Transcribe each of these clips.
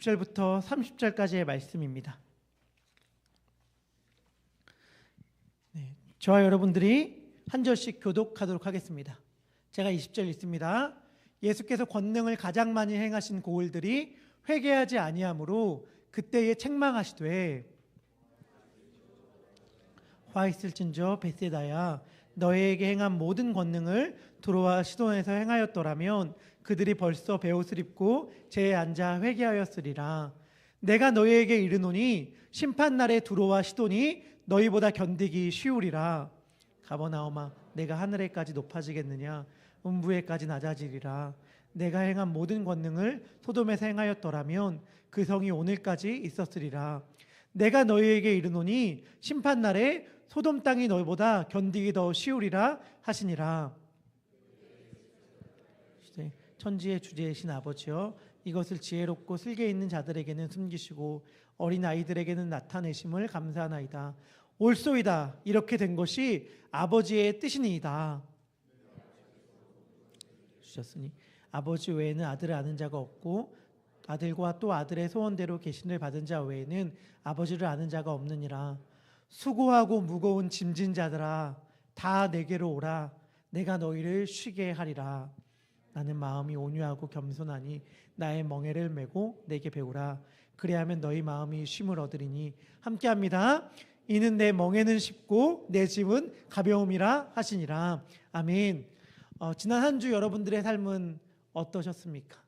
20절부터 30절까지의 말씀입니다. 저와 여러분들이 한 절씩 교독하도록 하겠습니다. 제가 20절 읽습니다. 예수께서 권능을 가장 많이 행하신 고을들이 회개하지 아니하므로 그때에 책망하시되 화 있을진저 벳세다야 너희에게 행한 모든 권능을 두로와 시돈에서 행하였더라면 그들이 벌써 베옷을 입고 제에 앉아 회개하였으리라. 내가 너희에게 이르노니 심판날에 두로와 시돈이 너희보다 견디기 쉬우리라. 가버나움아 내가 하늘에까지 높아지겠느냐 음부에까지 낮아지리라. 내가 행한 모든 권능을 소돔에서 행하였더라면 그 성이 오늘까지 있었으리라. 내가 너희에게 이르노니 심판날에 소돔 땅이 너희보다 견디기 더 쉬우리라 하시니라. 천지의 주제이신 아버지여 이것을 지혜롭고 슬기 있는 자들에게는 숨기시고 어린 아이들에게는 나타내심을 감사하나이다. 옳소이다. 이렇게 된 것이 아버지의 뜻이니이다. 주셨으니 아버지 외에는 아들을 아는 자가 없고 아들과 또 아들의 소원대로 계신을 받은 자 외에는 아버지를 아는 자가 없느니라. 수고하고 무거운 짐진 자들아 다 내게로 오라. 내가 너희를 쉬게 하리라. 나는 마음이 온유하고 겸손하니 나의 멍에를 메고 내게 배우라. 그리하면 너희 마음이 쉼을 얻으리니. 함께합니다. 이는 내 멍에는 쉽고 내 짐은 가벼움이라 하시니라. 아멘. 지난 한 주 여러분들의 삶은 어떠셨습니까?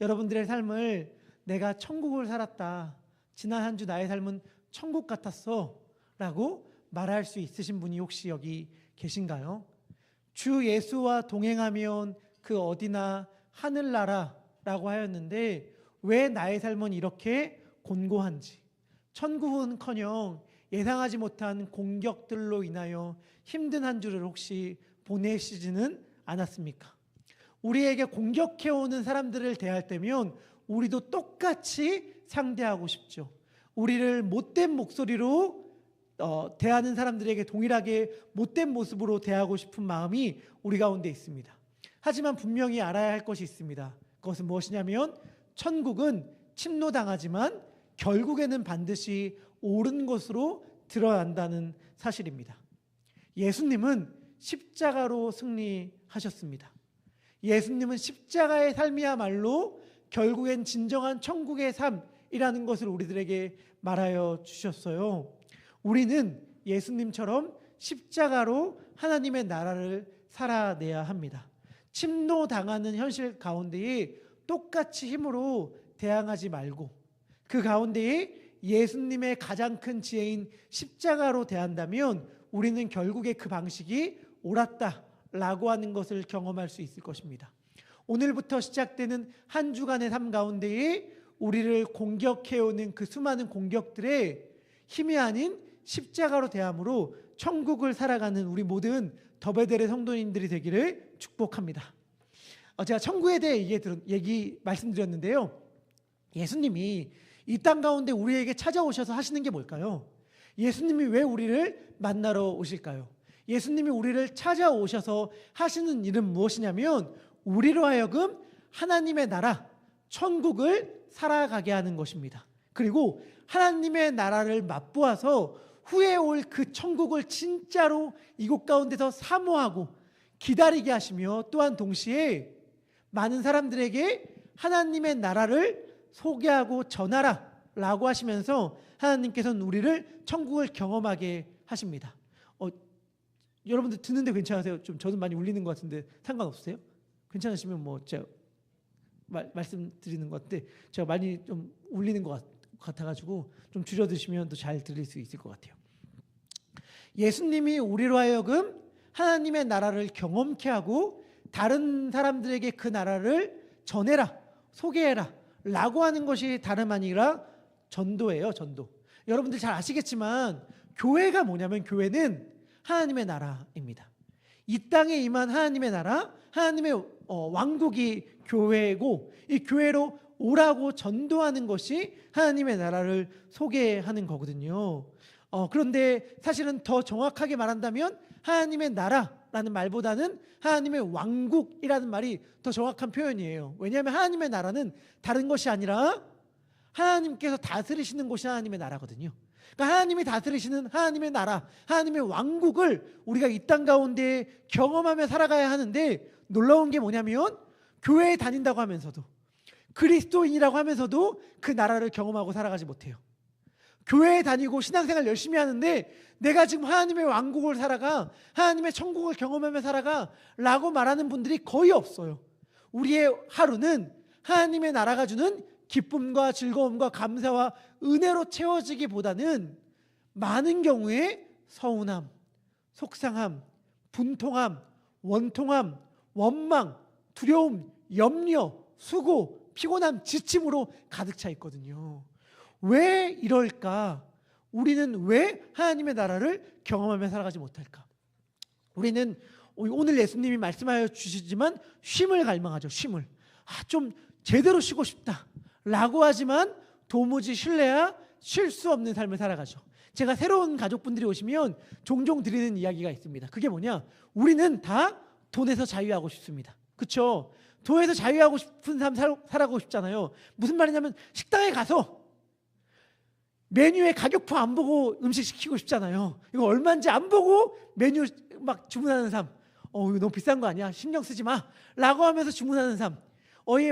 여러분들의 삶을 내가 천국을 살았다, 지난 한 주 나의 삶은 천국 같았어 라고 말할 수 있으신 분이 혹시 여기 계신가요? 주 예수와 동행하면 그 어디나 하늘나라라고 하였는데 왜 나의 삶은 이렇게 곤고한지, 천국은커녕 예상하지 못한 공격들로 인하여 힘든 한 주를 혹시 보내시지는 않았습니까? 우리에게 공격해오는 사람들을 대할 때면 우리도 똑같이 상대하고 싶죠. 우리를 못된 목소리로 대하는 사람들에게 동일하게 못된 모습으로 대하고 싶은 마음이 우리 가운데 있습니다. 하지만 분명히 알아야 할 것이 있습니다. 그것은 무엇이냐면 천국은 침노당하지만 결국에는 반드시 옳은 것으로 드러난다는 사실입니다. 예수님은 십자가로 승리하셨습니다. 예수님은 십자가의 삶이야말로 결국엔 진정한 천국의 삶이라는 것을 우리들에게 말하여 주셨어요. 우리는 예수님처럼 십자가로 하나님의 나라를 살아내야 합니다. 침노당하는 현실 가운데에 똑같이 힘으로 대항하지 말고 그 가운데에 예수님의 가장 큰 지혜인 십자가로 대한다면 우리는 결국에 그 방식이 옳았다라고 하는 것을 경험할 수 있을 것입니다. 오늘부터 시작되는 한 주간의 삶 가운데에 우리를 공격해오는 그 수많은 공격들에 힘이 아닌 십자가로 대함으로 천국을 살아가는 우리 모든 더베델의 성도님들이 되기를 축복합니다. 제가 천국에 대해 말씀드렸는데요. 예수님이 이 땅 가운데 우리에게 찾아오셔서 하시는 게 뭘까요? 예수님이 왜 우리를 만나러 오실까요? 예수님이 우리를 찾아오셔서 하시는 일은 무엇이냐면 우리로 하여금 하나님의 나라, 천국을 살아가게 하는 것입니다. 그리고 하나님의 나라를 맛보아서 후에 올 그 천국을 진짜로 이곳 가운데서 사모하고 기다리게 하시며 또한 동시에 많은 사람들에게 하나님의 나라를 소개하고 전하라 라고 하시면서 하나님께서는 우리를 천국을 경험하게 하십니다. 여러분들 듣는데 괜찮으세요? 저는 많이 울리는 것 같은데 상관없으세요? 괜찮으시면 제가 말씀드리는 것 같은데 제가 많이 좀 울리는 것 같아가지고 좀 줄여드시면 더 잘 들릴 수 있을 것 같아요. 예수님이 우리로 하여금 하나님의 나라를 경험케 하고 다른 사람들에게 그 나라를 전해라, 소개해라 라고 하는 것이 다름 아니라 전도예요. 전도. 여러분들 잘 아시겠지만 교회가 뭐냐면 교회는 하나님의 나라입니다. 이 땅에 임한 하나님의 나라, 하나님의 왕국이 교회고 이 교회로 오라고 전도하는 것이 하나님의 나라를 소개하는 거거든요. 그런데 사실은 더 정확하게 말한다면 하나님의 나라라는 말보다는 하나님의 왕국이라는 말이 더 정확한 표현이에요. 왜냐하면 하나님의 나라는 다른 것이 아니라 하나님께서 다스리시는 곳이 하나님의 나라거든요. 그러니까 하나님이 다스리시는 하나님의 나라, 하나님의 왕국을 우리가 이 땅 가운데 경험하며 살아가야 하는데, 놀라운 게 뭐냐면 교회에 다닌다고 하면서도, 그리스도인이라고 하면서도 그 나라를 경험하고 살아가지 못해요. 교회에 다니고 신앙생활 열심히 하는데 내가 지금 하나님의 왕국을 살아가, 하나님의 천국을 경험하며 살아가 라고 말하는 분들이 거의 없어요. 우리의 하루는 하나님의 나라가 주는 기쁨과 즐거움과 감사와 은혜로 채워지기보다는 많은 경우에 서운함, 속상함, 분통함, 원통함, 원망, 두려움, 염려, 수고, 피곤함, 지침으로 가득 차 있거든요. 왜 이럴까? 우리는 왜 하나님의 나라를 경험하며 살아가지 못할까? 우리는 오늘 예수님이 말씀하여 주시지만 쉼을 갈망하죠. 쉼을. 좀 제대로 쉬고 싶다 라고 하지만 도무지 쉴래야 쉴 수 없는 삶을 살아가죠. 제가 새로운 가족분들이 오시면 종종 드리는 이야기가 있습니다. 그게 뭐냐? 우리는 다 돈에서 자유하고 싶습니다. 그렇죠? 돈에서 자유하고 싶은 삶 살아가고 싶잖아요. 무슨 말이냐면 식당에 가서 메뉴의 가격표 안 보고 음식 시키고 싶잖아요. 이거 얼마인지 안 보고 메뉴 막 주문하는 삶. 이거 너무 비싼 거 아니야? 신경 쓰지 마 라고 하면서 주문하는 삶.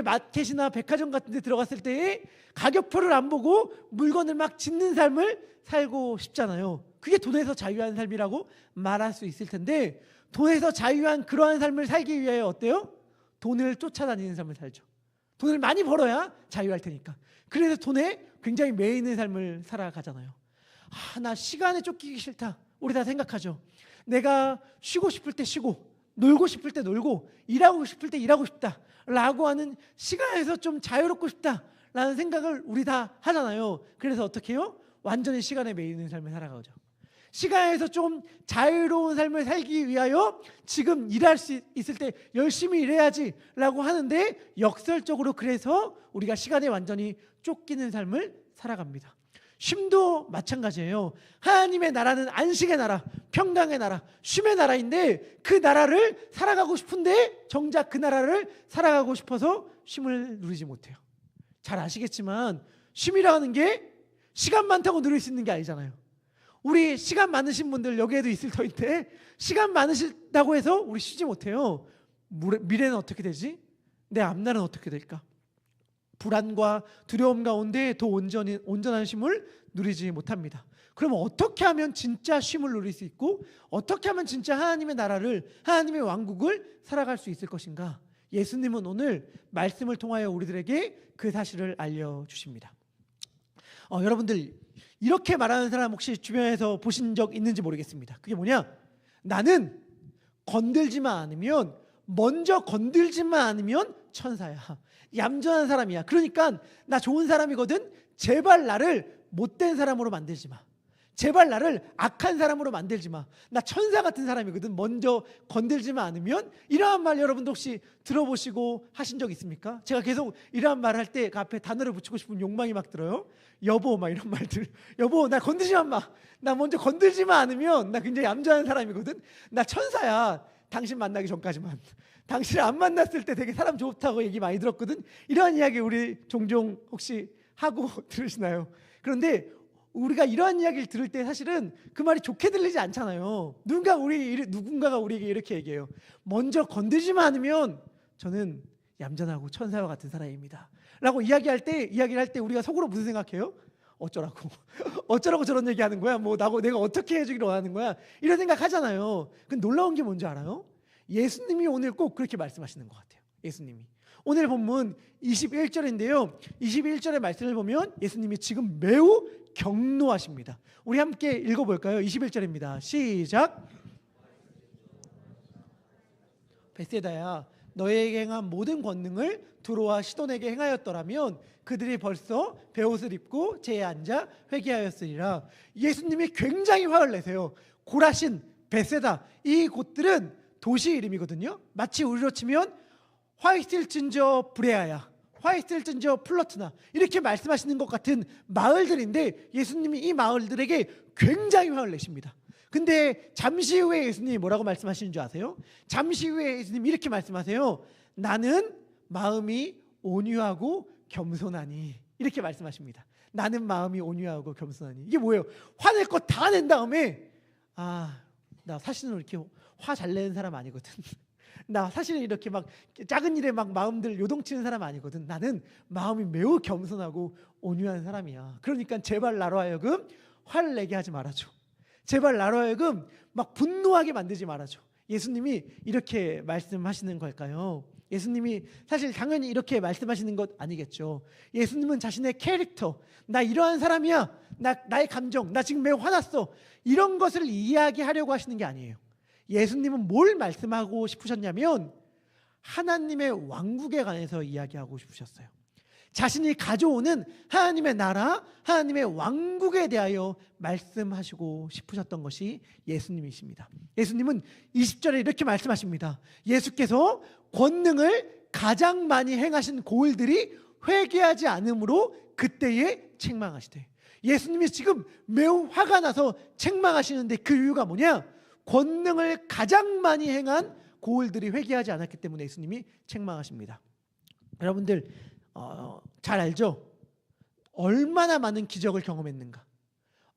마켓이나 백화점 같은 데 들어갔을 때 가격표를 안 보고 물건을 막 짓는 삶을 살고 싶잖아요. 그게 돈에서 자유한 삶이라고 말할 수 있을 텐데, 돈에서 자유한 그러한 삶을 살기 위하여 어때요? 돈을 쫓아다니는 삶을 살죠. 돈을 많이 벌어야 자유할 테니까. 그래서 돈에 굉장히 매 있는 삶을 살아가잖아요. 나 시간에 쫓기기 싫다. 우리 다 생각하죠. 내가 쉬고 싶을 때 쉬고, 놀고 싶을 때 놀고, 일하고 싶을 때 일하고 싶다 라고 하는, 시간에서 좀 자유롭고 싶다 라는 생각을 우리 다 하잖아요. 그래서 어떻게 해요? 완전히 시간에 매이는 삶을 살아가죠. 시간에서 좀 자유로운 삶을 살기 위하여 지금 일할 수 있을 때 열심히 일해야지 라고 하는데, 역설적으로 그래서 우리가 시간에 완전히 쫓기는 삶을 살아갑니다. 쉼도 마찬가지예요. 하나님의 나라는 안식의 나라, 평강의 나라, 쉼의 나라인데, 그 나라를 살아가고 싶은데 정작 그 나라를 살아가고 싶어서 쉼을 누리지 못해요. 잘 아시겠지만 쉼이라는 게 시간 많다고 누릴 수 있는 게 아니잖아요. 우리 시간 많으신 분들 여기에도 있을 터인데, 시간 많으시다고 해서 우리 쉬지 못해요. 미래는 어떻게 되지? 내 앞날은 어떻게 될까? 불안과 두려움 가운데 더 온전한 쉼을 누리지 못합니다. 그럼 어떻게 하면 진짜 쉼을 누릴 수 있고, 어떻게 하면 진짜 하나님의 나라를, 하나님의 왕국을 살아갈 수 있을 것인가? 예수님은 오늘 말씀을 통하여 우리들에게 그 사실을 알려주십니다. 여러분들 이렇게 말하는 사람 혹시 주변에서 보신 적 있는지 모르겠습니다. 그게 뭐냐? 나는 먼저 건들지만 않으면 천사야. 얌전한 사람이야. 그러니까 나 좋은 사람이거든. 제발 나를 못된 사람으로 만들지 마. 제발 나를 악한 사람으로 만들지 마. 나 천사 같은 사람이거든. 먼저 건들지만 않으면. 이러한 말 여러분도 혹시 들어보시고 하신 적 있습니까? 제가 계속 이러한 말 할 때 그 앞에 단어를 붙이고 싶은 욕망이 막 들어요. 여보 막 이런 말들. 여보 나 건들지만 마. 나 먼저 건들지만 않으면 나 굉장히 얌전한 사람이거든. 나 천사야. 당신 만나기 전까지만. 당신을 안 만났을 때 되게 사람 좋다고 얘기 많이 들었거든. 이러한 이야기 우리 종종 혹시 하고 들으시나요? 그런데 우리가 이러한 이야기를 들을 때 사실은 그 말이 좋게 들리지 않잖아요. 누군가가 우리에게 이렇게 얘기해요. 먼저 건들지만 않으면 저는 얌전하고 천사와 같은 사람입니다 라고 이야기를 할 때 우리가 속으로 무슨 생각해요? 어쩌라고 저런 얘기하는 거야? 내가 어떻게 해주기로 하는 거야? 이런 생각하잖아요. 근데 놀라운 게 뭔지 알아요? 예수님이 오늘 꼭 그렇게 말씀하시는 것 같아요. 예수님이 오늘 본문 21절인데요 21절의 말씀을 보면 예수님이 지금 매우 경노하십니다. 우리 함께 읽어볼까요? 21절입니다. 시작. 베세다야, 너에게 행한 모든 권능을 두로와 시돈에게 행하였더라면 그들이 벌써 베옷을 입고 제에 앉아 회개하였으리라. 예수님이 굉장히 화를 내세요. 고라신, 베세다 이 곳들은 도시 이름이거든요. 마치 우리로 치면 화이트진저 브레아야, 화이트진저 플러트나 이렇게 말씀하시는 것 같은 마을들인데, 예수님이 이 마을들에게 굉장히 화를 내십니다. 근데 잠시 후에 예수님이 뭐라고 말씀하시는 줄 아세요? 잠시 후에 예수님이 이렇게 말씀하세요. 나는 마음이 온유하고 겸손하니, 이렇게 말씀하십니다. 나는 마음이 온유하고 겸손하니. 이게 뭐예요? 화낼 거 다 낸 다음에 나 사실은 이렇게 화 잘 내는 사람 아니거든. 나 사실은 이렇게 막 작은 일에 막 마음들 요동치는 사람 아니거든. 나는 마음이 매우 겸손하고 온유한 사람이야. 그러니까 제발 나로 하여금 화를 내게 하지 말아줘. 제발 나로 하여금 막 분노하게 만들지 말아줘. 예수님이 이렇게 말씀하시는 걸까요? 예수님이 사실 당연히 이렇게 말씀하시는 것 아니겠죠. 예수님은 자신의 캐릭터, 나 이러한 사람이야, 나의 감정, 나 지금 매우 화났어, 이런 것을 이야기하려고 하시는 게 아니에요. 예수님은 뭘 말씀하고 싶으셨냐면 하나님의 왕국에 관해서 이야기하고 싶으셨어요. 자신이 가져오는 하나님의 나라, 하나님의 왕국에 대하여 말씀하시고 싶으셨던 것이 예수님이십니다. 예수님은 20절에 이렇게 말씀하십니다. 예수께서 권능을 가장 많이 행하신 고을들이 회개하지 않으므로 그때에 책망하시되. 예수님이 지금 매우 화가 나서 책망하시는데 그 이유가 뭐냐? 권능을 가장 많이 행한 고을들이 회개하지 않았기 때문에 예수님이 책망하십니다. 여러분들 잘 알죠? 얼마나 많은 기적을 경험했는가,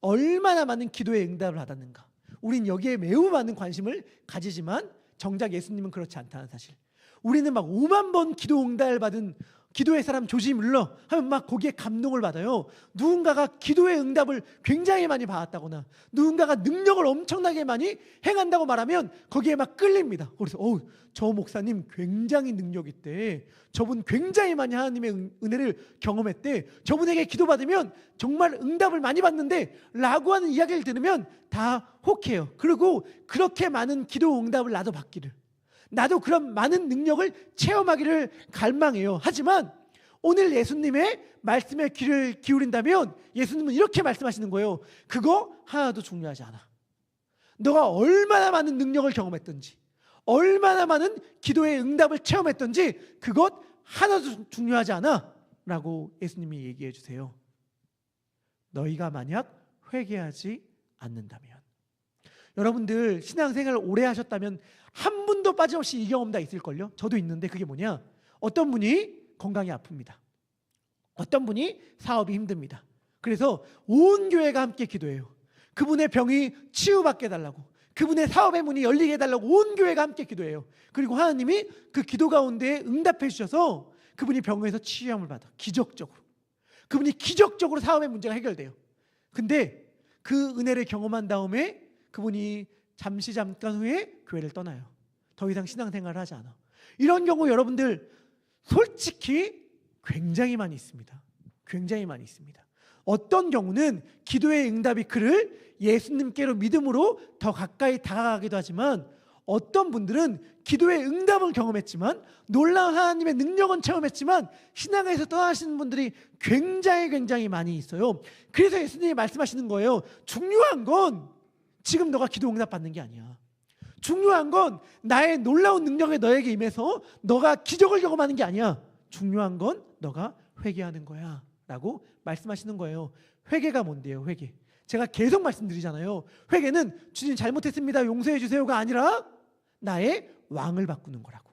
얼마나 많은 기도의 응답을 받았는가. 우린 여기에 매우 많은 관심을 가지지만 정작 예수님은 그렇지 않다는 사실. 우리는 막 5만 번 기도 응답을 받은 기도의 사람 조지 물러 하면 막 거기에 감동을 받아요. 누군가가 기도의 응답을 굉장히 많이 받았다거나 누군가가 능력을 엄청나게 많이 행한다고 말하면 거기에 막 끌립니다. 그래서 저 목사님 굉장히 능력 있대, 저분 굉장히 많이 하나님의 은혜를 경험했대, 저분에게 기도받으면 정말 응답을 많이 받는데 라고 하는 이야기를 들으면 다 혹해요. 그리고 그렇게 많은 기도 응답을 나도 받기를, 나도 그런 많은 능력을 체험하기를 갈망해요. 하지만 오늘 예수님의 말씀에 귀를 기울인다면 예수님은 이렇게 말씀하시는 거예요. 그거 하나도 중요하지 않아. 너가 얼마나 많은 능력을 경험했든지, 얼마나 많은 기도의 응답을 체험했든지 그것 하나도 중요하지 않아 라고 예수님이 얘기해 주세요. 너희가 만약 회개하지 않는다면. 여러분들 신앙생활을 오래 하셨다면 한 분도 빠짐없이 이 경험 다 있을걸요? 저도 있는데 그게 뭐냐? 어떤 분이 건강이 아픕니다. 어떤 분이 사업이 힘듭니다. 그래서 온 교회가 함께 기도해요. 그분의 병이 치유받게 해달라고, 그분의 사업의 문이 열리게 해달라고 온 교회가 함께 기도해요. 그리고 하나님이 그 기도 가운데 응답해 주셔서 그분이 병에서 치유함을 받아. 기적적으로 그분이 기적적으로 사업의 문제가 해결돼요. 근데 그 은혜를 경험한 다음에 그분이 잠깐 후에 교회를 떠나요. 더 이상 신앙생활을 하지 않아. 이런 경우 여러분들 솔직히 굉장히 많이 있습니다. 굉장히 많이 있습니다. 어떤 경우는 기도의 응답이 그를 예수님께로 믿음으로 더 가까이 다가가기도 하지만 어떤 분들은 기도의 응답을 경험했지만 놀라운 하나님의 능력은 체험했지만 신앙에서 떠나시는 분들이 굉장히 많이 있어요. 그래서 예수님이 말씀하시는 거예요. 중요한 건 지금 너가 기도 응답 받는 게 아니야. 중요한 건 나의 놀라운 능력이 너에게 임해서 너가 기적을 경험하는 게 아니야. 중요한 건 너가 회개하는 거야 라고 말씀하시는 거예요. 회개가 뭔데요? 회개. 제가 계속 말씀드리잖아요. 회개는 주님 잘못했습니다, 용서해 주세요가 아니라 나의 왕을 바꾸는 거라고.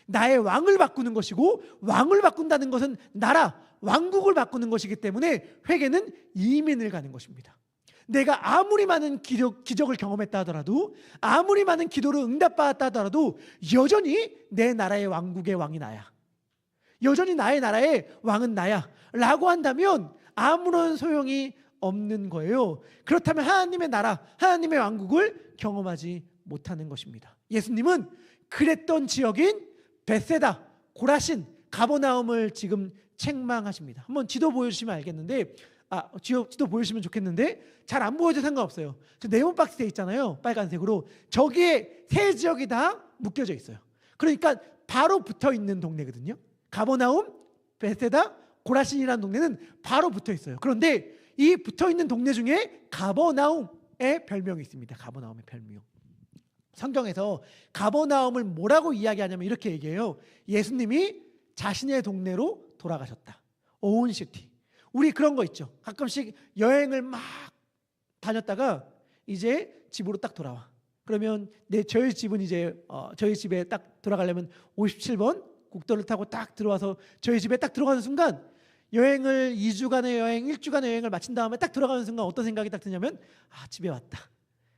나의 왕을 바꾸는 것이고, 왕을 바꾼다는 것은 나라, 왕국을 바꾸는 것이기 때문에 회개는 이민을 가는 것입니다. 내가 아무리 많은 기적을 경험했다 하더라도, 아무리 많은 기도를 응답받았다 하더라도 여전히 내 나라의 왕국의 왕이 나야, 여전히 나의 나라의 왕은 나야 라고 한다면 아무런 소용이 없는 거예요. 그렇다면 하나님의 나라, 하나님의 왕국을 경험하지 못하는 것입니다. 예수님은 그랬던 지역인 벳세다, 고라신, 가버나움을 지금 책망하십니다. 한번 지도 보여주시면 알겠는데, 지도 보여주시면 좋겠는데 잘 안 보여도 상관없어요. 저 네모 박스에 있잖아요, 빨간색으로. 저기에 세 지역이 다 묶여져 있어요. 그러니까 바로 붙어 있는 동네거든요. 가버나움, 벳세다, 고라신이라는 동네는 바로 붙어 있어요. 그런데 이 붙어 있는 동네 중에 가버나움의 별명이 있습니다. 가버나움의 별명. 성경에서 가버나움을 뭐라고 이야기하냐면 이렇게 얘기해요. 예수님이 자신의 동네로 돌아가셨다. 오운시티. 우리 그런 거 있죠. 가끔씩 여행을 막 다녔다가 이제 집으로 딱 돌아와. 그러면 저희 집은 이제 저희 집에 딱 돌아가려면 57번 국도를 타고 딱 들어와서 저희 집에 딱 들어가는 순간 여행을 2주간의 여행, 1주간의 여행을 마친 다음에 딱 들어가는 순간 어떤 생각이 딱 드냐면 집에 왔다.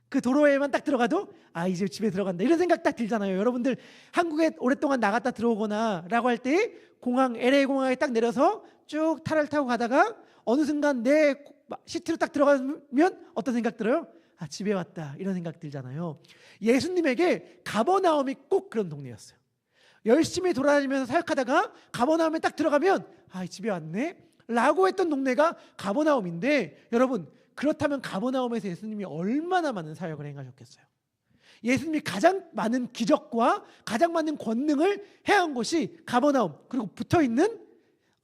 그 도로에만 딱 들어가도 이제 집에 들어간다 이런 생각 딱 들잖아요. 여러분들 한국에 오랫동안 나갔다 들어오거나 라고 할 때 공항 LA 공항에 딱 내려서 쭉 타를 타고 가다가 어느 순간 내 시티로 딱 들어가면 어떤 생각 들어요? 집에 왔다 이런 생각 들잖아요. 예수님에게 가버나움이 꼭 그런 동네였어요. 열심히 돌아다니면서 사역하다가 가버나움에 딱 들어가면 집에 왔네 라고 했던 동네가 가버나움인데, 여러분 그렇다면 가버나움에서 예수님이 얼마나 많은 사역을 행하셨겠어요? 예수님이 가장 많은 기적과 가장 많은 권능을 행한 곳이 가버나움 그리고 붙어있는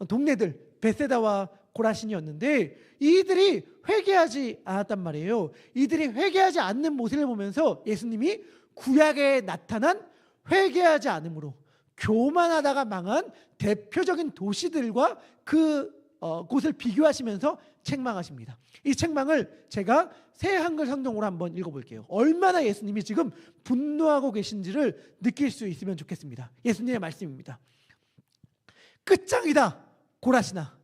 동네들 베세다와 고라신이었는데, 이들이 회개하지 않았단 말이에요. 이들이 회개하지 않는 모습을 보면서 예수님이 구약에 나타난 회개하지 않음으로 교만하다가 망한 대표적인 도시들과 그 곳을 비교하시면서 책망하십니다. 이 책망을 제가 새 한글 성경으로 한번 읽어볼게요. 얼마나 예수님이 지금 분노하고 계신지를 느낄 수 있으면 좋겠습니다. 예수님의 말씀입니다. 끝장이다 고라시나,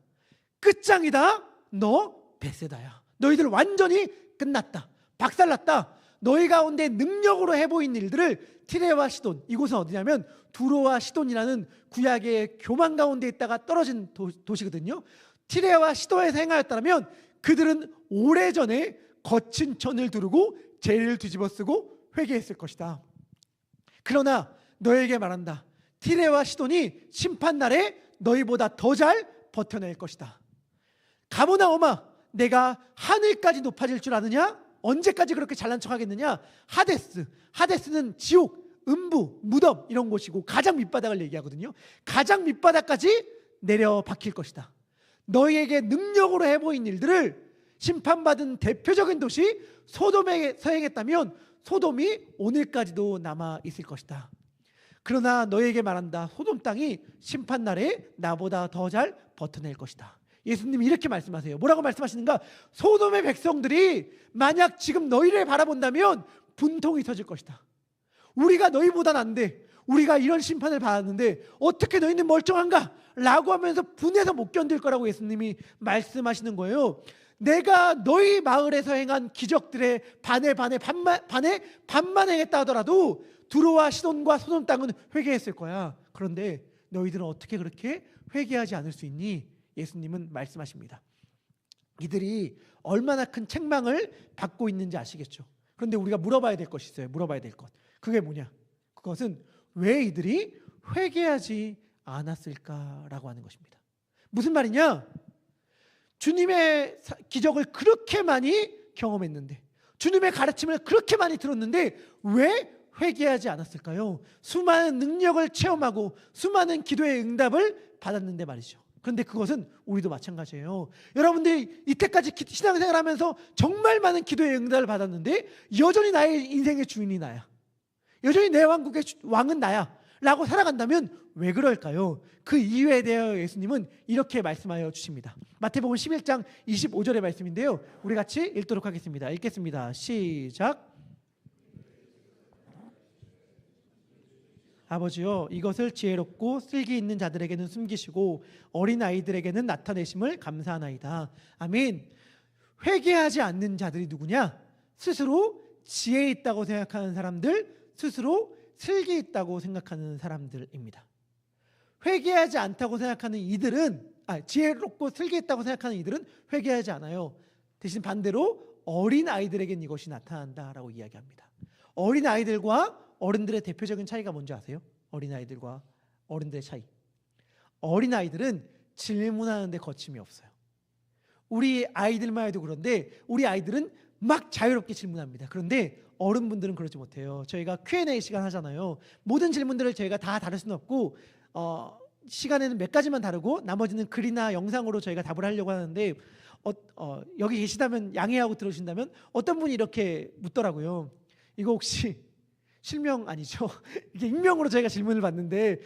끝장이다 너 베세다야. 너희들 완전히 끝났다, 박살났다. 너희 가운데 능력으로 해보인 일들을 티레와 시돈, 이곳은 어디냐면 두로와 시돈이라는 구약의 교만 가운데 있다가 떨어진 도시거든요. 티레와 시돈에서 행하였다면 그들은 오래전에 거친 천을 두르고 죄를 뒤집어 쓰고 회개했을 것이다. 그러나 너에게 말한다. 티레와 시돈이 심판날에 너희보다 더 잘 버텨낼 것이다. 가버나움아, 내가 하늘까지 높아질 줄 아느냐? 언제까지 그렇게 잘난 척하겠느냐? 하데스는 지옥, 음부, 무덤 이런 곳이고 가장 밑바닥을 얘기하거든요. 가장 밑바닥까지 내려 박힐 것이다. 너희에게 능력으로 해보인 일들을 심판받은 대표적인 도시 소돔에서 행했다면 소돔이 오늘까지도 남아 있을 것이다. 그러나 너희에게 말한다. 소돔 땅이 심판날에 나보다 더 잘 버텨낼 것이다. 예수님이 이렇게 말씀하세요. 뭐라고 말씀하시는가? 소돔의 백성들이 만약 지금 너희를 바라본다면 분통이 터질 것이다. 우리가 너희보다 난데, 우리가 이런 심판을 받았는데 어떻게 너희는 멀쩡한가? 라고 하면서 분해서 못 견딜 거라고 예수님이 말씀하시는 거예요. 내가 너희 마을에서 행한 기적들의 반만 행했다 하더라도 두로와 시돈과 소돔 땅은 회개했을 거야. 그런데 너희들은 어떻게 그렇게 회개하지 않을 수 있니? 예수님은 말씀하십니다. 이들이 얼마나 큰 책망을 받고 있는지 아시겠죠? 그런데 우리가 물어봐야 될 것이 있어요. 물어봐야 될 것. 그게 뭐냐? 그것은 왜 이들이 회개하지 않았을까라고 하는 것입니다. 무슨 말이냐? 주님의 기적을 그렇게 많이 경험했는데, 주님의 가르침을 그렇게 많이 들었는데 왜 회개하지 않았을까요? 수많은 능력을 체험하고 수많은 기도의 응답을 받았는데 말이죠. 그런데 그것은 우리도 마찬가지예요. 여러분들이 이때까지 신앙생활 하면서 정말 많은 기도의 응답을 받았는데 여전히 나의 인생의 주인이 나야, 여전히 내 왕국의 왕은 나야 라고 살아간다면 왜 그럴까요? 그 이유에 대하여 예수님은 이렇게 말씀하여 주십니다. 마태복음 11장 25절의 말씀인데요, 우리 같이 읽도록 하겠습니다. 읽겠습니다. 시작. 아버지여, 이것을 지혜롭고 슬기 있는 자들에게는 숨기시고 어린 아이들에게는 나타내심을 감사하나이다. 아멘. 회개하지 않는 자들이 누구냐? 스스로 지혜 있다고 생각하는 사람들, 스스로 슬기 있다고 생각하는 사람들입니다. 회개하지 않다고 생각하는 이들은, 지혜롭고 슬기 있다고 생각하는 이들은 회개하지 않아요. 대신 반대로 어린 아이들에겐 이것이 나타난다라고 이야기합니다. 어린 아이들과 어른들의 대표적인 차이가 뭔지 아세요? 어린아이들과 어른들의 차이. 어린아이들은 질문하는데 거침이 없어요. 우리 아이들만 해도 그런데 우리 아이들은 막 자유롭게 질문합니다. 그런데 어른분들은 그러지 못해요. 저희가 Q&A 시간 하잖아요. 모든 질문들을 저희가 다 다룰 수는 없고 시간에는 몇 가지만 다루고 나머지는 글이나 영상으로 저희가 답을 하려고 하는데 여기 계시다면 양해하고 들어주신다면 어떤 분이 이렇게 묻더라고요. 이거 혹시 실명 아니죠? 이게 익명으로 저희가 질문을 받는데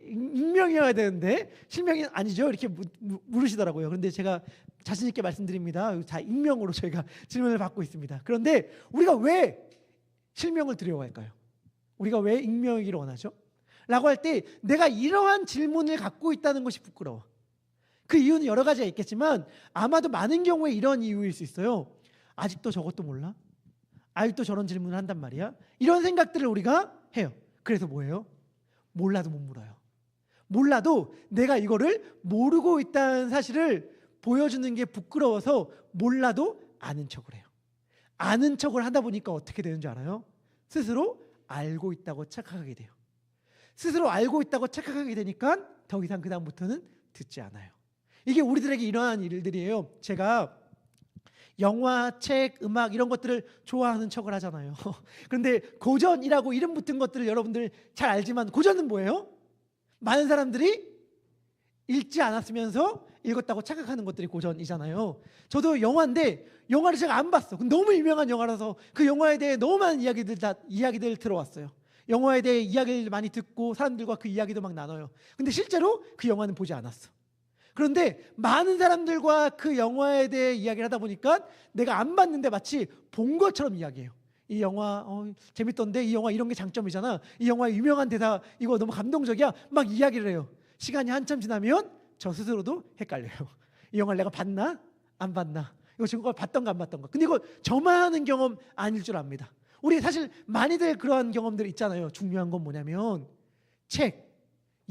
익명이어야 되는데 실명이 아니죠? 이렇게 물으시더라고요. 그런데 제가 자신 있게 말씀드립니다. 다 익명으로 저희가 질문을 받고 있습니다. 그런데 우리가 왜 실명을 두려워할까요? 우리가 왜 익명이기를 원하죠? 라고 할 때 내가 이러한 질문을 갖고 있다는 것이 부끄러워. 그 이유는 여러 가지가 있겠지만 아마도 많은 경우에 이런 이유일 수 있어요. 아직도 저것도 몰라? 아직도 저런 질문을 한단 말이야? 이런 생각들을 우리가 해요. 그래서 뭐예요? 몰라도 못 물어요. 몰라도 내가 이거를 모르고 있다는 사실을 보여주는 게 부끄러워서 몰라도 아는 척을 해요. 아는 척을 하다 보니까 어떻게 되는 줄 알아요? 스스로 알고 있다고 착각하게 돼요. 스스로 알고 있다고 착각하게 되니까 더 이상 그 다음부터는 듣지 않아요. 이게 우리들에게 일어나는 일들이에요. 제가 영화, 책, 음악 이런 것들을 좋아하는 척을 하잖아요. 그런데 고전이라고 이름 붙은 것들을 여러분들 잘 알지만 고전은 뭐예요? 많은 사람들이 읽지 않았으면서 읽었다고 착각하는 것들이 고전이잖아요. 저도 영화인데 영화를 제가 안 봤어. 너무 유명한 영화라서 그 영화에 대해 너무 많은 이야기들 들어왔어요. 영화에 대해 이야기를 많이 듣고 사람들과 그 이야기도 막 나눠요. 근데 실제로 그 영화는 보지 않았어. 그런데 많은 사람들과 그 영화에 대해 이야기를 하다 보니까 내가 안 봤는데 마치 본 것처럼 이야기해요. 이 영화 재밌던데, 이 영화 이런 게 장점이잖아, 이 영화의 유명한 대사 이거 너무 감동적이야, 막 이야기를 해요. 시간이 한참 지나면 저 스스로도 헷갈려요. 이 영화를 내가 봤나 안 봤나, 이거 지금 봤던가 안 봤던가. 근데 이거 저만 하는 경험 아닐 줄 압니다. 우리 사실 많이들 그러한 경험들 있잖아요. 중요한 건 뭐냐면 책,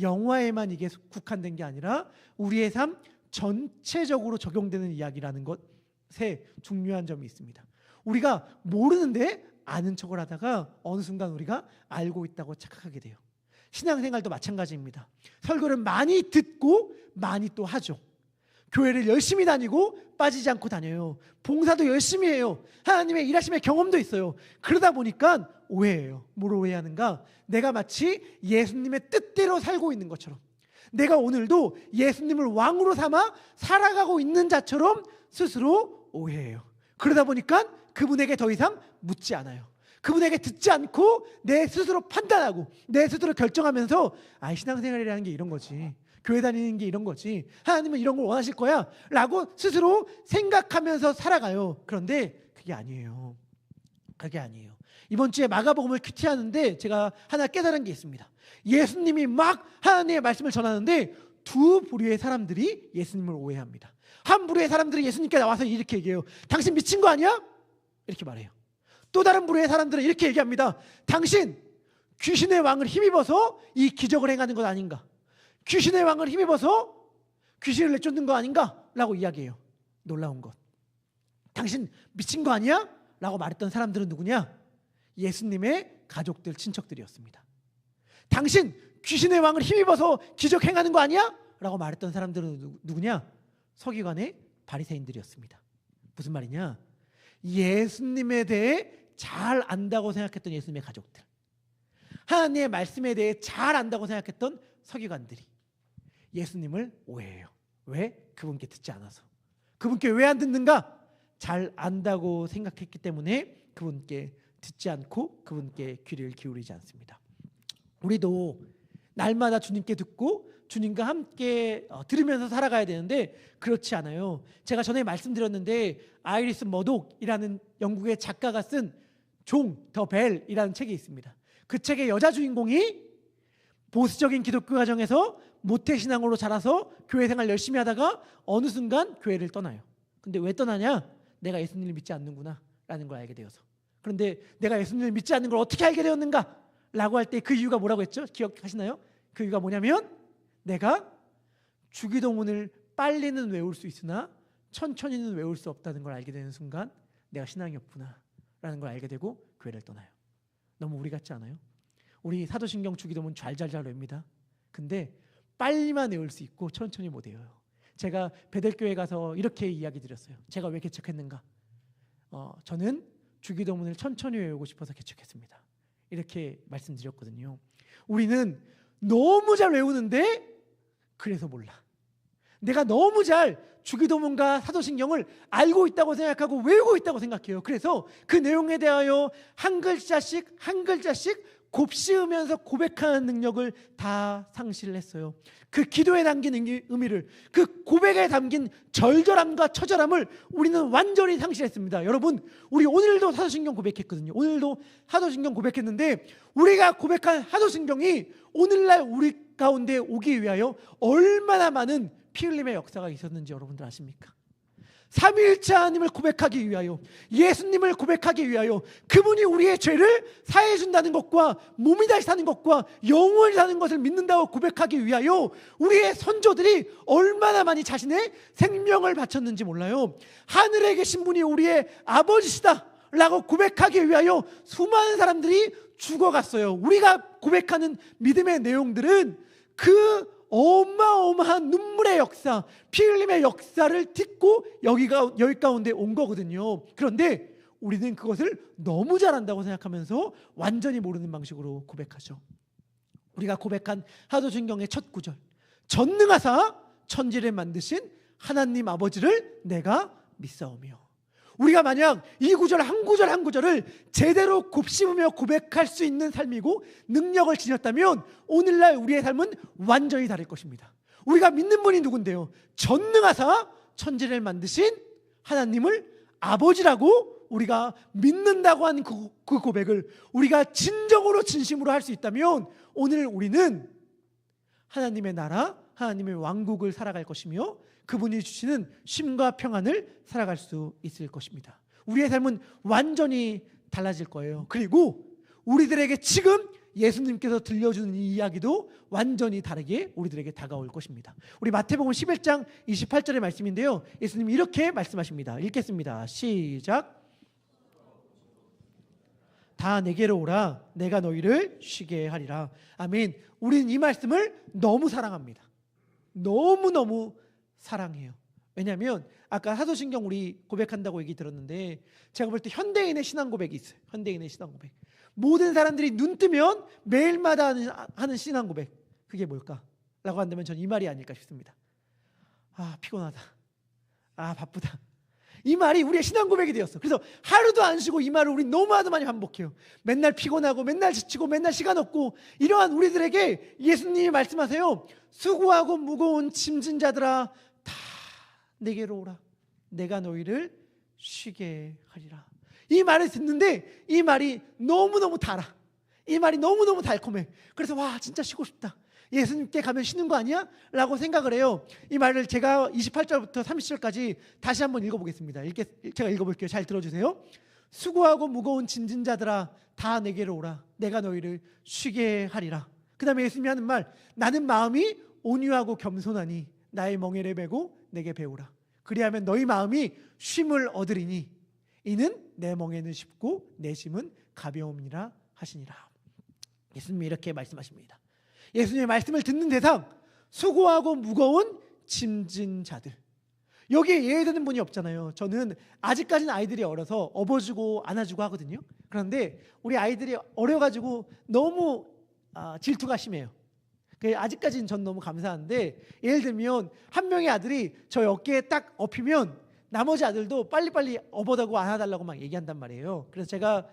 영화에만 이게 국한된 게 아니라 우리의 삶 전체적으로 적용되는 이야기라는 것에 중요한 점이 있습니다. 우리가 모르는데 아는 척을 하다가 어느 순간 우리가 알고 있다고 착각하게 돼요. 신앙생활도 마찬가지입니다. 설교를 많이 듣고 많이 또 하죠. 교회를 열심히 다니고 빠지지 않고 다녀요. 봉사도 열심히 해요. 하나님의 일하심의 경험도 있어요. 그러다 보니까 오해해요. 뭘 오해하는가? 내가 마치 예수님의 뜻대로 살고 있는 것처럼, 내가 오늘도 예수님을 왕으로 삼아 살아가고 있는 자처럼 스스로 오해해요. 그러다 보니까 그분에게 더 이상 묻지 않아요. 그분에게 듣지 않고 내 스스로 판단하고 내 스스로 결정하면서 신앙생활이라는 게 이런 거지, 교회 다니는 게 이런 거지, 하나님은 이런 걸 원하실 거야 라고 스스로 생각하면서 살아가요. 그런데 그게 아니에요. 그게 아니에요. 이번 주에 마가복음을 큐티하는데 제가 하나 깨달은 게 있습니다. 예수님이 막 하나님의 말씀을 전하는데 두 부류의 사람들이 예수님을 오해합니다. 한 부류의 사람들이 예수님께 나와서 이렇게 얘기해요. 당신 미친 거 아니야? 이렇게 말해요. 또 다른 부류의 사람들은 이렇게 얘기합니다. 당신 귀신의 왕을 힘입어서 이 기적을 행하는 것 아닌가? 귀신의 왕을 힘입어서 귀신을 내쫓는 거 아닌가? 라고 이야기해요. 놀라운 것, 당신 미친 거 아니야? 라고 말했던 사람들은 누구냐? 예수님의 가족들, 친척들이었습니다. 당신 귀신의 왕을 힘입어서 기적 행하는 거 아니야? 라고 말했던 사람들은 누구냐? 서기관의 바리새인들이었습니다. 무슨 말이냐? 예수님에 대해 잘 안다고 생각했던 예수님의 가족들, 하나님의 말씀에 대해 잘 안다고 생각했던 서기관들이 예수님을 오해해요. 왜? 그분께 듣지 않아서. 그분께 왜 안 듣는가? 잘 안다고 생각했기 때문에 그분께 듣지 않고 그분께 귀를 기울이지 않습니다. 우리도 날마다 주님께 듣고 주님과 함께 들으면서 살아가야 되는데 그렇지 않아요. 제가 전에 말씀드렸는데 아이리스 머독이라는 영국의 작가가 쓴 종 더 벨이라는 책이 있습니다. 그 책의 여자 주인공이 보수적인 기독교 가정에서 모태신앙으로 자라서 교회 생활 열심히 하다가 어느 순간 교회를 떠나요. 근데 왜 떠나냐? 내가 예수님을 믿지 않는구나 라는 걸 알게 되어서. 그런데 내가 예수님을 믿지 않는 걸 어떻게 알게 되었는가? 라고 할 때 그 이유가 뭐라고 했죠? 기억하시나요? 그 이유가 뭐냐면 내가 주기도문을 빨리는 외울 수 있으나 천천히는 외울 수 없다는 걸 알게 되는 순간 내가 신앙이 없구나 라는 걸 알게 되고 교회를 떠나요. 너무 우리 같지 않아요? 우리 사도신경 주기도문 잘잘잘 외웁니다. 근데 빨리만 외울 수 있고 천천히 못 외워요. 제가 베델교회 가서 이렇게 이야기 드렸어요. 제가 왜 개척했는가? 저는 주기도문을 천천히 외우고 싶어서 개척했습니다. 이렇게 말씀드렸거든요. 우리는 너무 잘 외우는데 그래서 몰라. 내가 너무 잘 주기도문과 사도신경을 알고 있다고 생각하고 외우고 있다고 생각해요. 그래서 그 내용에 대하여 한 글자씩 한 글자씩 곱씹으면서 고백하는 능력을 다 상실을 했어요. 그 기도에 담긴 의미를, 그 고백에 담긴 절절함과 처절함을 우리는 완전히 상실했습니다. 여러분, 우리 오늘도 사도신경 고백했거든요. 오늘도 사도신경 고백했는데 우리가 고백한 사도신경이 오늘날 우리 가운데 오기 위하여 얼마나 많은 피 흘림의 역사가 있었는지 여러분들 아십니까? 삼위일체 하나님을 고백하기 위하여, 예수님을 고백하기 위하여, 그분이 우리의 죄를 사해해 준다는 것과 몸이 다시 사는 것과 영원히 사는 것을 믿는다고 고백하기 위하여 우리의 선조들이 얼마나 많이 자신의 생명을 바쳤는지 몰라요. 하늘에 계신 분이 우리의 아버지시다 라고 고백하기 위하여 수많은 사람들이 죽어갔어요. 우리가 고백하는 믿음의 내용들은 그 어마어마한 눈물의 역사, 피 흘림의 역사를 딛고 여기 가운데 온 거거든요. 그런데 우리는 그것을 너무 잘한다고 생각하면서 완전히 모르는 방식으로 고백하죠. 우리가 고백한 사도신경의 첫 구절, 전능하사 천지를 만드신 하나님 아버지를 내가 믿사오며. 우리가 만약 이 구절 한 구절 한 구절을 제대로 곱씹으며 고백할 수 있는 삶이고 능력을 지녔다면 오늘날 우리의 삶은 완전히 다를 것입니다. 우리가 믿는 분이 누군데요? 전능하사 천지를 만드신 하나님을 아버지라고 우리가 믿는다고 하는 그 고백을 우리가 진정으로 진심으로 할 수 있다면 오늘 우리는 하나님의 나라, 하나님의 왕국을 살아갈 것이며 그분이 주시는 쉼과 평안을 살아갈 수 있을 것입니다. 우리의 삶은 완전히 달라질 거예요. 그리고 우리들에게 지금 예수님께서 들려주는 이 이야기도 완전히 다르게 우리들에게 다가올 것입니다. 우리 마태복음 11장 28절의 말씀인데요, 예수님이 이렇게 말씀하십니다. 읽겠습니다. 시작. 다 내게로 오라, 내가 너희를 쉬게 하리라. 아멘. 우리는 이 말씀을 너무 사랑합니다. 너무너무 사랑해요. 왜냐하면 아까 사도신경 우리 고백한다고 얘기 들었는데 제가 볼 때 현대인의 신앙 고백이 있어요. 현대인의 신앙 고백. 모든 사람들이 눈 뜨면 매일마다 하는 신앙 고백. 그게 뭘까? 라고 한다면 전 이 말이 아닐까 싶습니다. 아, 피곤하다. 아, 바쁘다. 이 말이 우리의 신앙 고백이 되었어. 그래서 하루도 안 쉬고 이 말을 우리 너무나도 많이 반복해요. 맨날 피곤하고 맨날 지치고 맨날 시간 없고 이러한 우리들에게 예수님이 말씀하세요. 수고하고 무거운 짐진 자들아 다 내게로 오라. 내가 너희를 쉬게 하리라. 이 말을 듣는데 이 말이 너무너무 달아. 이 말이 너무너무 달콤해. 그래서 와, 진짜 쉬고 싶다. 예수님께 가면 쉬는 거 아니야? 라고 생각을 해요. 이 말을 제가 28절부터 30절까지 다시 한번 읽어보겠습니다. 제가 읽어볼게요. 잘 들어주세요. 수고하고 무거운 짐진 자들아 다 내게로 오라. 내가 너희를 쉬게 하리라. 그 다음에 예수님이 하는 말, 나는 마음이 온유하고 겸손하니 나의 멍에를 메고 내게 배우라. 그리하면 너희 마음이 쉼을 얻으리니 이는 내 멍에는 쉽고 내 짐은 가벼움이라 하시니라. 예수님이 이렇게 말씀하십니다. 예수님의 말씀을 듣는 대상, 수고하고 무거운 짐진 자들. 여기에 예외되는 분이 없잖아요. 저는 아직까지는 아이들이 어려서 업어주고 안아주고 하거든요. 그런데 우리 아이들이 어려가지고 너무 질투가 심해요. 아직까지는 전 너무 감사한데, 예를 들면 한 명의 아들이 저희 어깨에 딱 엎이면 나머지 아들도 빨리빨리 업어다고 안아달라고 막 얘기한단 말이에요. 그래서 제가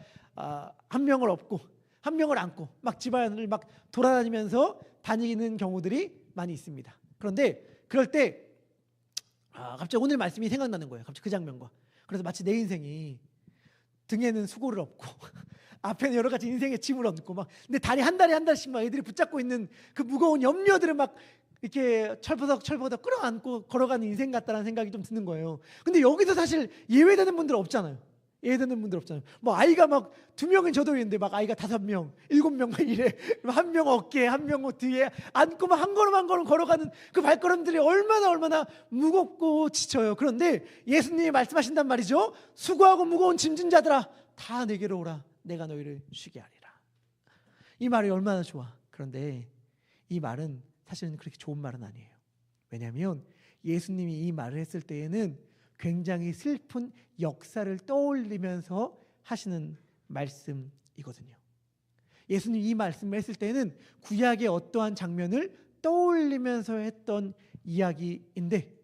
한 명을 업고 한 명을 안고 막 집안을 막 돌아다니면서 다니는 경우들이 많이 있습니다. 그런데 그럴 때 갑자기 오늘 말씀이 생각나는 거예요. 갑자기 그 장면과. 그래서 마치 내 인생이 등에는 수고를 업고 앞에는 여러 가지 인생의 짐을 얹고 막, 근데 다리 한 달씩 막 애들이 붙잡고 있는 그 무거운 염려들을 막 이렇게 철버덕 끌어안고 걸어가는 인생 같다는 생각이 좀 드는 거예요. 근데 여기서 사실 예외되는 분들 없잖아요. 예외되는 분들 없잖아요. 뭐 아이가 막 2명은 저도 있는데 막 아이가 5명, 7명 막 이래. 한 명 어깨에, 한 명 뒤에 안고 막 한 걸음 한 걸음 걸어가는 그 발걸음들이 얼마나 무겁고 지쳐요. 그런데 예수님이 말씀하신단 말이죠. 수고하고 무거운 짐진 자들아 다 내게로 오라. 내가 너희를 쉬게 하리라. 이 말이 얼마나 좋아. 그런데 이 말은 사실은 그렇게 좋은 말은 아니에요. 왜냐하면 예수님이 이 말을 했을 때에는 굉장히 슬픈 역사를 떠올리면서 하시는 말씀이거든요. 예수님이 이 말씀을 했을 때는 구약의 어떠한 장면을 떠올리면서 했던 이야기인데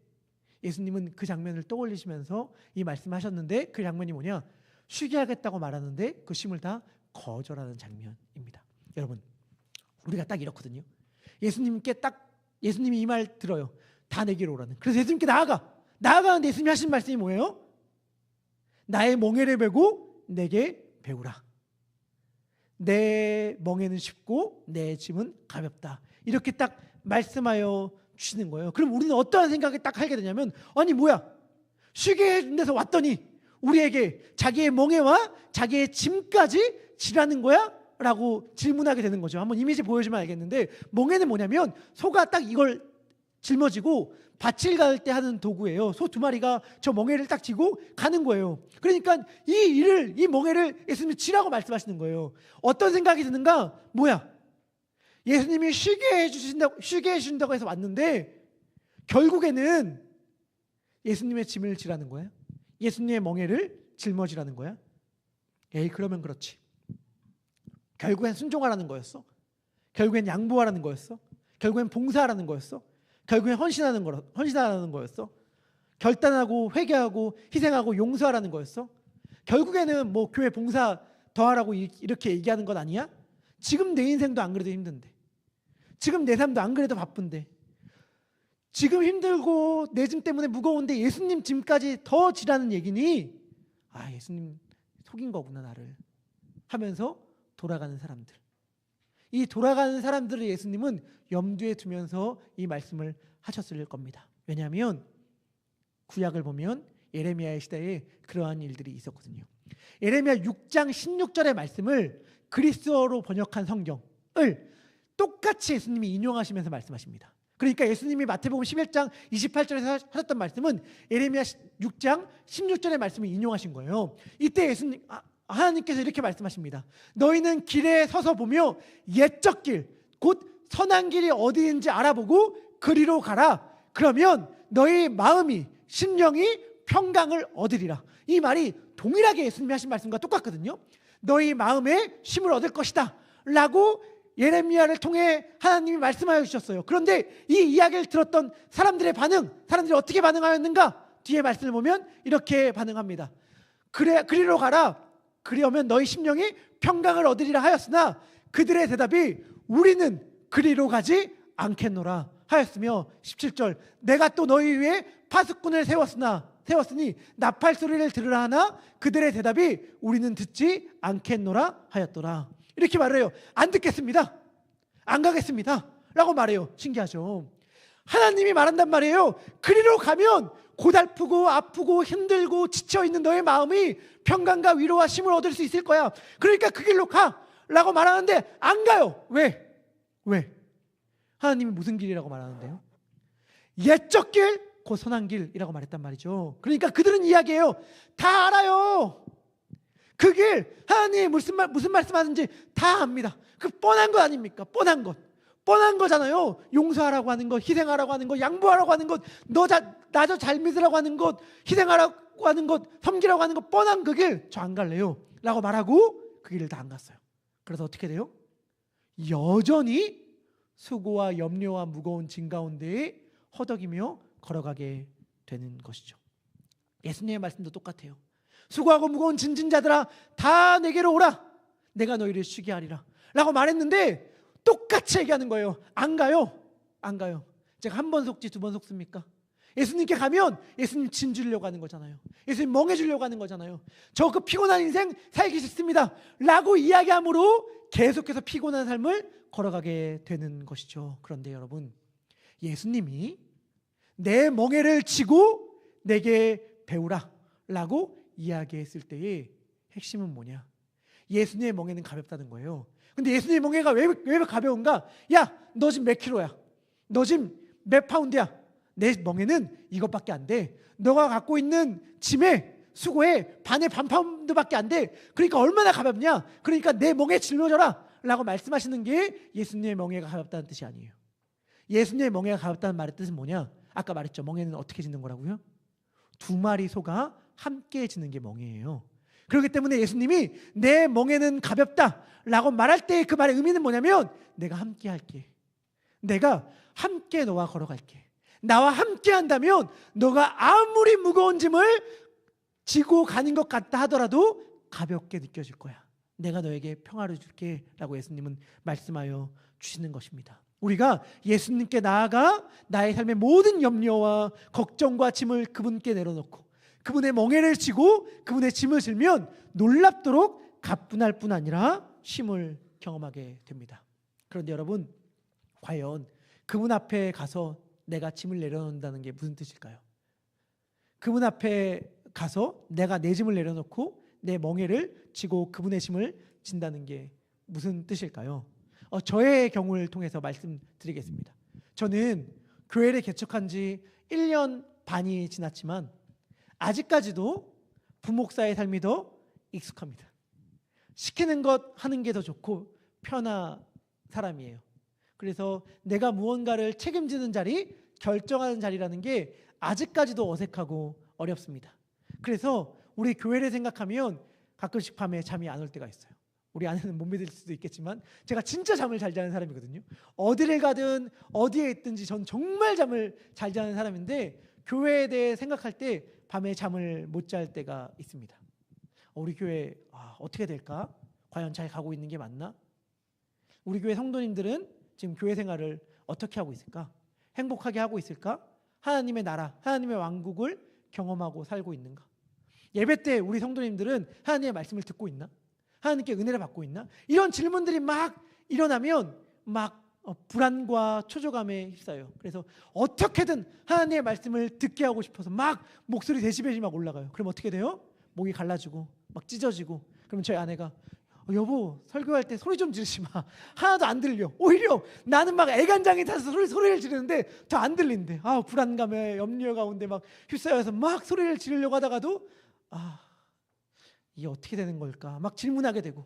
예수님은 그 장면을 떠올리시면서 이 말씀하셨는데 그 장면이 뭐냐? 쉬게 하겠다고 말하는데 그 쉼을 다 거절하는 장면입니다. 여러분, 우리가 딱 이렇거든요. 예수님이 이 말 들어요. 다 내게로 오라는. 그래서 예수님께 나아가는데 예수님이 하신 말씀이 뭐예요? 나의 멍에를 메고 내게 배우라. 내 멍에는 쉽고 내 짐은 가볍다. 이렇게 딱 말씀하여 주시는 거예요. 그럼 우리는 어떠한 생각이 딱 하게 되냐면, 아니 뭐야, 쉬게 해준 데서 왔더니 우리에게 자기의 멍에와 자기의 짐까지 지라는 거야? 라고 질문하게 되는 거죠. 한번 이미지 보여주면 알겠는데, 멍에는 뭐냐면 소가 딱 이걸 짊어지고 밭을 갈 때 하는 도구예요. 소 두 마리가 저 멍에를 딱 쥐고 가는 거예요. 그러니까 이 멍에를 예수님이 지라고 말씀하시는 거예요. 어떤 생각이 드는가? 뭐야, 예수님이 쉬게 해주신다고 해서 왔는데 결국에는 예수님의 짐을 지라는 거야? 예수님의 멍에를 짊어지라는 거야? 에이, 그러면 그렇지. 결국엔 순종하라는 거였어? 결국엔 양보하라는 거였어? 결국엔 봉사하라는 거였어? 결국엔 헌신하라는 거였어? 결단하고 회개하고 희생하고 용서하라는 거였어? 결국에는 뭐 교회 봉사 더 하라고 이렇게 얘기하는 건 아니야? 지금 내 인생도 안 그래도 힘든데, 지금 내 삶도 안 그래도 바쁜데, 지금 힘들고 내 짐 때문에 무거운데 예수님 짐까지 더 지라는 얘기니, 아, 예수님 속인 거구나 나를 하면서 돌아가는 사람들. 이 돌아가는 사람들을 예수님은 염두에 두면서 이 말씀을 하셨을 겁니다. 왜냐하면 구약을 보면 예레미야의 시대에 그러한 일들이 있었거든요. 예레미야 6장 16절의 말씀을 그리스어로 번역한 성경을 똑같이 예수님이 인용하시면서 말씀하십니다. 그러니까 예수님이 마태복음 11장 28절에서 하셨던 말씀은 예레미야 6장 16절의 말씀을 인용하신 거예요. 이때 하나님께서 이렇게 말씀하십니다. 너희는 길에 서서 보며 옛적 길, 곧 선한 길이 어디인지 알아보고 그리로 가라. 그러면 너희 마음이 심령이 평강을 얻으리라. 이 말이 동일하게 예수님이 하신 말씀과 똑같거든요. 너희 마음에 쉼을 얻을 것이다 라고 예레미야를 통해 하나님이 말씀하여 주셨어요. 그런데 이 이야기를 들었던 사람들의 사람들이 어떻게 반응하였는가? 뒤에 말씀을 보면 이렇게 반응합니다. 그리로 가라. 그리하면 너희 심령이 평강을 얻으리라 하였으나 그들의 대답이 우리는 그리로 가지 않겠노라 하였으며, 17절 내가 또 너희 위에 파수꾼을 세웠으니 나팔 소리를 들으라 하나 그들의 대답이 우리는 듣지 않겠노라 하였더라. 이렇게 말해요. 안 듣겠습니다, 안 가겠습니다 라고 말해요. 신기하죠? 하나님이 말한단 말이에요. 그리로 가면 고달프고 아프고 힘들고 지쳐있는 너의 마음이 평강과 위로와 쉼을 얻을 수 있을 거야. 그러니까 그 길로 가 라고 말하는데 안 가요. 왜? 하나님이 무슨 길이라고 말하는데요? 옛적 길, 곧 선한 길이라고 말했단 말이죠. 그러니까 그들은 이야기해요. 다 알아요. 그 길, 하나님이 무슨 말씀하는지 다 압니다. 그 뻔한 거 아닙니까? 뻔한 거잖아요. 용서하라고 하는 것, 희생하라고 하는 것, 양보하라고 하는 것, 나 저 잘 믿으라고 하는 것, 희생하라고 하는 것, 섬기라고 하는 것, 뻔한 그 길 저 안 갈래요 라고 말하고 그 길을 다 안 갔어요. 그래서 어떻게 돼요? 여전히 수고와 염려와 무거운 짐 가운데에 허덕이며 걸어가게 되는 것이죠. 예수님의 말씀도 똑같아요. 수고하고 무거운 짐진 자들아 다 내게로 오라. 내가 너희를 쉬게 하리라 라고 말했는데 똑같이 얘기하는 거예요. 안 가요. 제가 한 번 속지 두 번 속습니까? 예수님께 가면 예수님 짐 주려고 하는 거잖아요. 예수님 멍해 주려고 하는 거잖아요. 저 그 피곤한 인생 살기 싫습니다 라고 이야기함으로 계속해서 피곤한 삶을 걸어가게 되는 것이죠. 그런데 여러분, 예수님이 내 멍에를 지고 내게 배우라 라고 이야기했을 때의 핵심은 뭐냐? 예수님의 멍에는 가볍다는 거예요. 근데 예수님의 멍에가 왜 가벼운가? 야, 너 지금 몇 킬로야? 너 지금 몇 파운드야? 내 멍에는 이것밖에 안 돼. 너가 갖고 있는 짐의 수고의 반의 반 파운드밖에 안 돼. 그러니까 얼마나 가볍냐? 그러니까 내 멍에 짊어져라 라고 말씀하시는 게 예수님의 멍에가 가볍다는 뜻이 아니에요. 예수님의 멍에가 가볍다는 말의 뜻은 뭐냐? 아까 말했죠. 멍에는 어떻게 짓는 거라고요? 두 마리 소가 함께 지는 게 멍에예요. 그렇기 때문에 예수님이 내 멍에는 가볍다 라고 말할 때 그 말의 의미는 뭐냐면 내가 함께 할게. 내가 함께 너와 걸어갈게. 나와 함께 한다면 너가 아무리 무거운 짐을 지고 가는 것 같다 하더라도 가볍게 느껴질 거야. 내가 너에게 평화를 줄게 라고 예수님은 말씀하여 주시는 것입니다. 우리가 예수님께 나아가 나의 삶의 모든 염려와 걱정과 짐을 그분께 내려놓고 그분의 멍에를 지고 그분의 짐을 질면 놀랍도록 가뿐할 뿐 아니라 쉼을 경험하게 됩니다. 그런데 여러분, 과연 그분 앞에 가서 내가 짐을 내려놓는다는 게 무슨 뜻일까요? 그분 앞에 가서 내가 내 짐을 내려놓고 내 멍에를 지고 그분의 짐을 진다는 게 무슨 뜻일까요? 저의 경우를 통해서 말씀드리겠습니다. 저는 교회를 개척한 지 1년 반이 지났지만 아직까지도 부목사의 삶이 더 익숙합니다. 시키는 것 하는 게 더 좋고 편한 사람이에요. 그래서 내가 무언가를 책임지는 자리, 결정하는 자리라는 게 아직까지도 어색하고 어렵습니다. 그래서 우리 교회를 생각하면 가끔씩 밤에 잠이 안 올 때가 있어요. 우리 아내는 못 믿을 수도 있겠지만 제가 진짜 잠을 잘 자는 사람이거든요. 어디를 가든 어디에 있든지 전 정말 잠을 잘 자는 사람인데 교회에 대해 생각할 때 밤에 잠을 못 잘 때가 있습니다. 우리 교회 어떻게 될까? 과연 잘 가고 있는 게 맞나? 우리 교회 성도님들은 지금 교회 생활을 어떻게 하고 있을까? 행복하게 하고 있을까? 하나님의 나라, 하나님의 왕국을 경험하고 살고 있는가? 예배 때 우리 성도님들은 하나님의 말씀을 듣고 있나? 하나님께 은혜를 받고 있나? 이런 질문들이 막 일어나면 불안과 초조감에 휩싸여요. 그래서 어떻게든 하나님의 말씀을 듣게 하고 싶어서 막 목소리 데시벨이 막 올라가요. 그럼 어떻게 돼요? 목이 갈라지고 막 찢어지고. 그러면 저희 아내가 여보 설교할 때 소리 좀 지르지 마. 하나도 안 들려. 오히려 나는 막 애간장이 타서 소리를 지르는데 더 안 들린대. 불안감에 염려 가운데 막 휩싸여서 막 소리를 지르려고 하다가도 이게 어떻게 되는 걸까? 막 질문하게 되고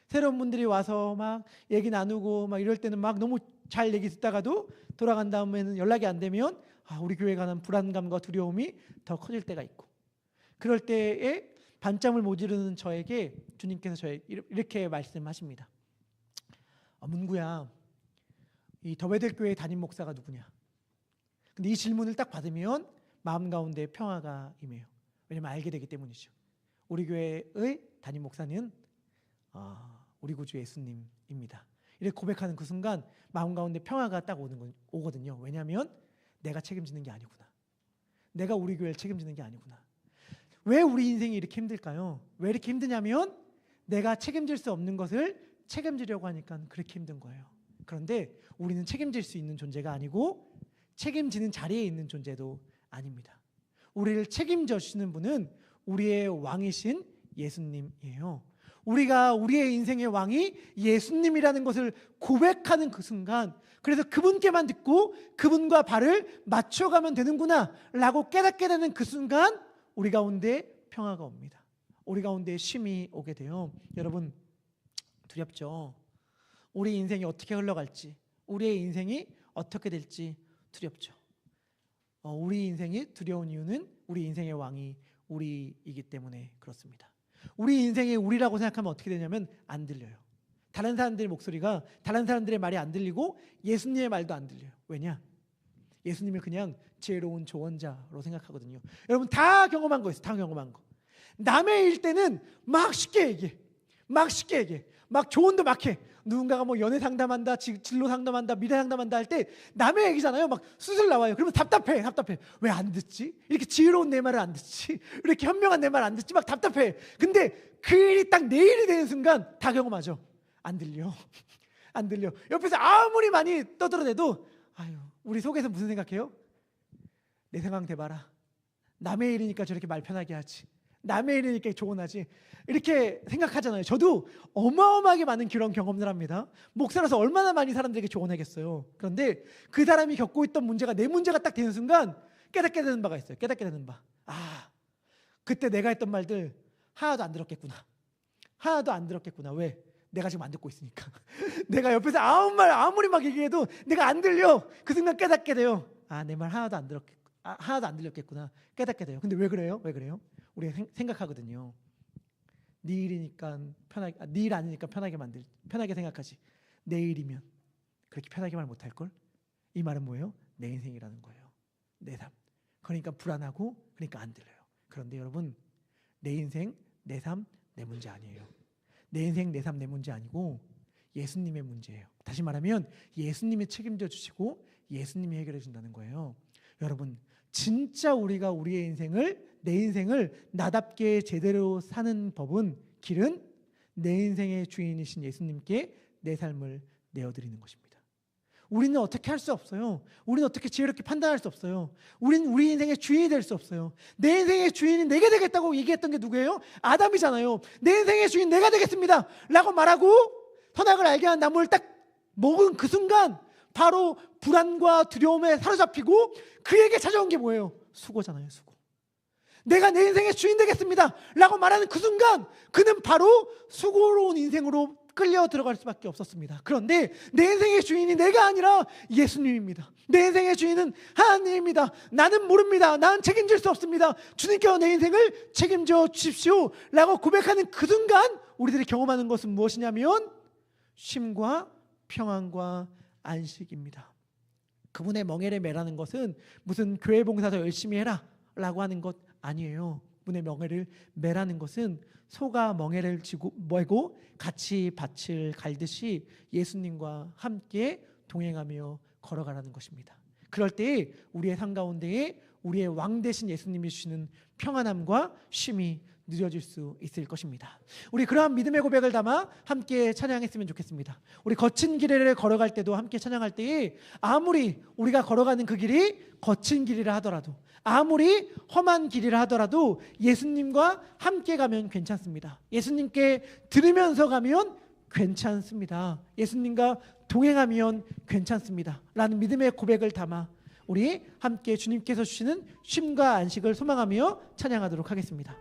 새로운 분들이 와서 막 얘기 나누고 막 이럴 때는 막 너무 잘 얘기 듣다가도 돌아간 다음에는 연락이 안 되면 우리 교회에 관한 불안감과 두려움이 더 커질 때가 있고 그럴 때에 반잠을 못 이루는 저에게 주님께서 저에게 이렇게 말씀하십니다. 문구야, 이 더베델 교회 담임 목사가 누구냐? 근데 이 질문을 딱 받으면 마음 가운데 평화가 임해요. 왜냐면 알게 되기 때문이죠. 우리 교회의 담임 목사는 우리 구주 예수님입니다. 이렇게 고백하는 그 순간 마음 가운데 평화가 딱 오거든요. 왜냐하면 내가 책임지는 게 아니구나. 내가 우리 교회를 책임지는 게 아니구나. 왜 우리 인생이 이렇게 힘들까요? 왜 이렇게 힘드냐면 내가 책임질 수 없는 것을 책임지려고 하니까 그렇게 힘든 거예요. 그런데 우리는 책임질 수 있는 존재가 아니고 책임지는 자리에 있는 존재도 아닙니다. 우리를 책임져 주시는 분은 우리의 왕이신 예수님이에요. 우리가 우리의 인생의 왕이 예수님이라는 것을 고백하는 그 순간 그래서 그분께만 듣고 그분과 발을 맞춰가면 되는구나 라고 깨닫게 되는 그 순간 우리 가운데 평화가 옵니다. 우리 가운데 쉼이 오게 돼요. 여러분 두렵죠? 우리 인생이 어떻게 흘러갈지 우리의 인생이 어떻게 될지 두렵죠. 우리 인생이 두려운 이유는 우리 인생의 왕이 우리이기 때문에 그렇습니다. 우리 인생이 우리라고 생각하면 어떻게 되냐면 안 들려요. 다른 사람들의 목소리가 다른 사람들의 말이 안 들리고 예수님의 말도 안 들려요. 왜냐? 예수님을 그냥 지혜로운 조언자로 생각하거든요. 여러분 다 경험한 거 있어요. 다 경험한 거. 남의 일 때는 막 쉽게 얘기해. 막 조언도 막 해. 누군가가 뭐 연애 상담한다, 진로 상담한다, 미래 상담한다 할 때 남의 얘기잖아요. 막 수술 나와요. 그러면 답답해. 왜 안 듣지? 이렇게 지혜로운 내 말을 안 듣지? 이렇게 현명한 내 말 안 듣지? 막 답답해. 근데 그 일이 딱 내 일이 되는 순간 다 경험하죠. 안 들려. 옆에서 아무리 많이 떠들어대도 우리 속에서 무슨 생각해요? 내 상황 대봐라. 남의 일이니까 저렇게 말 편하게 하지. 남의 일이니까 조언하지. 이렇게 생각하잖아요. 저도 어마어마하게 많은 그런 경험을 합니다. 목사라서 얼마나 많이 사람들에게 조언하겠어요. 그런데 그 사람이 겪고 있던 문제가 내 문제가 딱 되는 순간 깨닫게 되는 바가 있어요. 그때 내가 했던 말들 하나도 안 들었겠구나. 왜? 내가 지금 안 듣고 있으니까. 내가 옆에서 아무리 막 얘기해도 내가 안 들려. 그 순간 깨닫게 돼요. 내 말 하나도 안 들렸겠구나. 깨닫게 돼요. 근데 왜 그래요? 우리가 생각하거든요. 네 일이니까 네 일 아니니까 편하게 생각하지. 내 일이면 그렇게 편하게 말 못할 걸? 이 말은 뭐예요? 내 인생이라는 거예요. 내 삶. 그러니까 불안하고 그러니까 안 들려요. 그런데 여러분 내 인생, 내 삶, 내 문제 아니에요. 내 인생, 내 삶, 내 문제 아니고 예수님의 문제예요. 다시 말하면 예수님이 책임져 주시고 예수님이 해결해 준다는 거예요. 여러분 진짜 우리가 우리의 내 인생을 나답게 제대로 사는 길은 내 인생의 주인이신 예수님께 내 삶을 내어드리는 것입니다. 우리는 어떻게 할 수 없어요. 우리는 어떻게 지혜롭게 판단할 수 없어요. 우리는 우리 인생의 주인이 될 수 없어요. 내 인생의 주인이 내가 되겠다고 얘기했던 게 누구예요? 아담이잖아요. 내 인생의 주인 내가 되겠습니다 라고 말하고 선악을 알게 한 나무를 딱 먹은 그 순간 바로 불안과 두려움에 사로잡히고 그에게 찾아온 게 뭐예요? 수고잖아요. 수고. 내가 내 인생의 주인 되겠습니다 라고 말하는 그 순간 그는 바로 수고로운 인생으로 끌려 들어갈 수밖에 없었습니다. 그런데 내 인생의 주인이 내가 아니라 예수님입니다. 내 인생의 주인은 하나님입니다. 나는 모릅니다. 나는 책임질 수 없습니다. 주님께서 내 인생을 책임져 주십시오 라고 고백하는 그 순간 우리들이 경험하는 것은 무엇이냐면 쉼과 평안과 안식입니다. 그분의 멍에를 매라는 것은 무슨 교회 봉사서 열심히 해라 라고 하는 것 아니에요. 그분의 멍에를 매라는 것은 소가 멍에를 메고 같이 밭을 갈듯이 예수님과 함께 동행하며 걸어가라는 것입니다. 그럴 때 우리의 삶 가운데에 우리의 왕 되신 예수님이 주시는 평안함과 쉼이 누려질 수 있을 것입니다. 우리 그러한 믿음의 고백을 담아 함께 찬양했으면 좋겠습니다. 우리 거친 길을 걸어갈 때도 함께 찬양할 때에 아무리 우리가 걸어가는 그 길이 거친 길이라 하더라도 아무리 험한 길이라 하더라도 예수님과 함께 가면 괜찮습니다. 예수님께 들으면서 가면 괜찮습니다. 예수님과 동행하면 괜찮습니다 라는 믿음의 고백을 담아 우리 함께 주님께서 주시는 쉼과 안식을 소망하며 찬양하도록 하겠습니다.